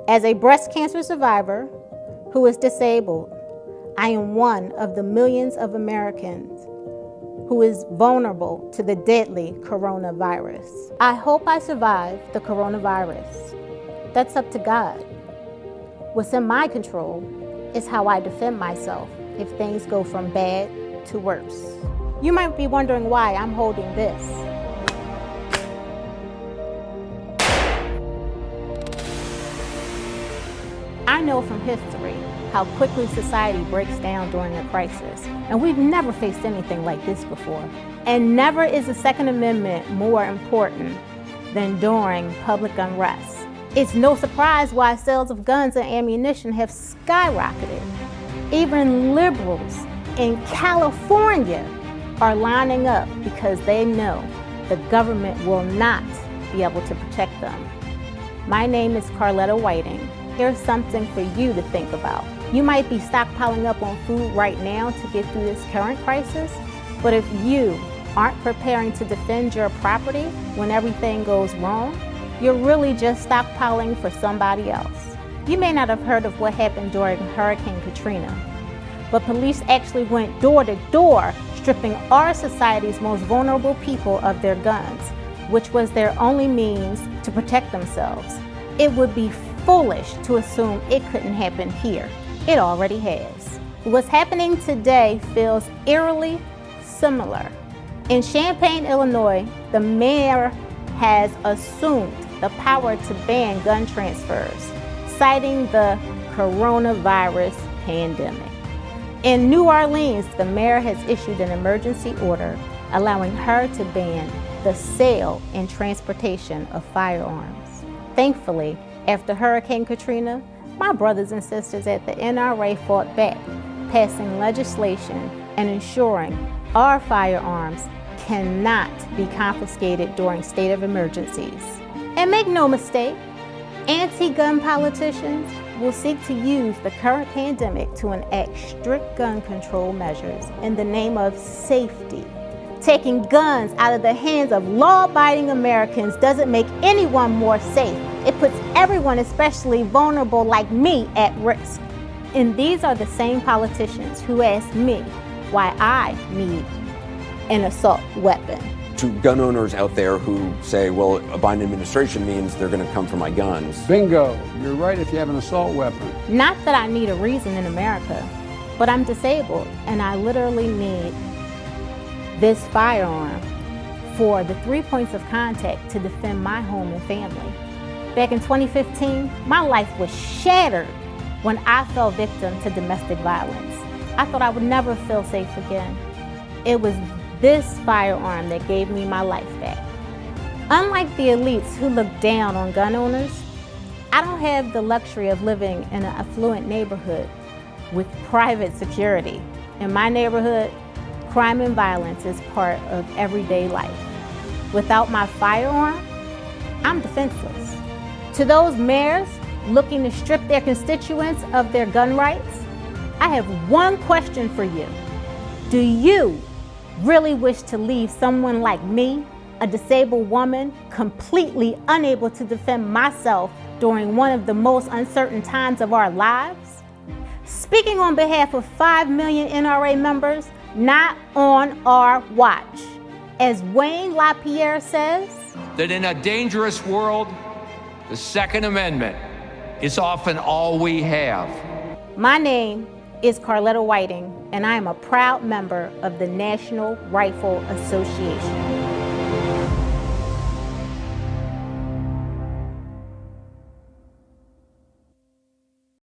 As a breast cancer survivor who is disabled, I am one of the millions of Americans who is vulnerable to the deadly coronavirus. I hope I survive the coronavirus. That's up to God. What's in my control is how I defend myself if things go from bad to worse. You might be wondering why I'm holding this. I know from history how quickly society breaks down during a crisis, and we've never faced anything like this before. And never is the Second Amendment more important than during public unrest. It's no surprise why sales of guns and ammunition have skyrocketed. Even liberals in California are lining up because they know the government will not be able to protect them. My name is Carletta Whiting. Here's something for you to think about. You might be stockpiling up on food right now to get through this current crisis, but if you aren't preparing to defend your property when everything goes wrong, you're really just stockpiling for somebody else. You may not have heard of what happened during Hurricane Katrina, but police actually went door to door, stripping our society's most vulnerable people of their guns, which was their only means to protect themselves. It would be foolish to assume it couldn't happen here. It already has. What's happening today feels eerily similar. In Champaign, Illinois, the mayor has assumed the power to ban gun transfers, citing the coronavirus pandemic. In New Orleans, the mayor has issued an emergency order allowing her to ban the sale and transportation of firearms. Thankfully, after Hurricane Katrina, my brothers and sisters at the NRA fought back, passing legislation and ensuring our firearms cannot be confiscated during state of emergencies. And make no mistake, anti-gun politicians will seek to use the current pandemic to enact strict gun control measures in the name of safety. Taking guns out of the hands of law-abiding Americans doesn't make anyone more safe. It puts everyone, especially vulnerable like me, at risk. And these are the same politicians who ask me why I need an assault weapon. To gun owners out there who say, well, a Biden administration means they're going to come for my guns. Bingo, you're right if you have an assault weapon. Not that I need a reason in America, but I'm disabled and I literally need this firearm for the 3 points of contact to defend my home and family. Back in 2015, my life was shattered when I fell victim to domestic violence. I thought I would never feel safe again. It was this firearm that gave me my life back. Unlike the elites who look down on gun owners, I don't have the luxury of living in an affluent neighborhood with private security. In my neighborhood, crime and violence is part of everyday life. Without my firearm, I'm defenseless. To those mayors looking to strip their constituents of their gun rights, I have one question for you. Do you really wish to leave someone like me, a disabled woman, completely unable to defend myself during one of the most uncertain times of our lives? Speaking on behalf of 5 million NRA members, not on our watch. As Wayne LaPierre says, that in a dangerous world, the Second Amendment is often all we have. My name is Carletta Whiting, and I am a proud member of the National Rifle Association.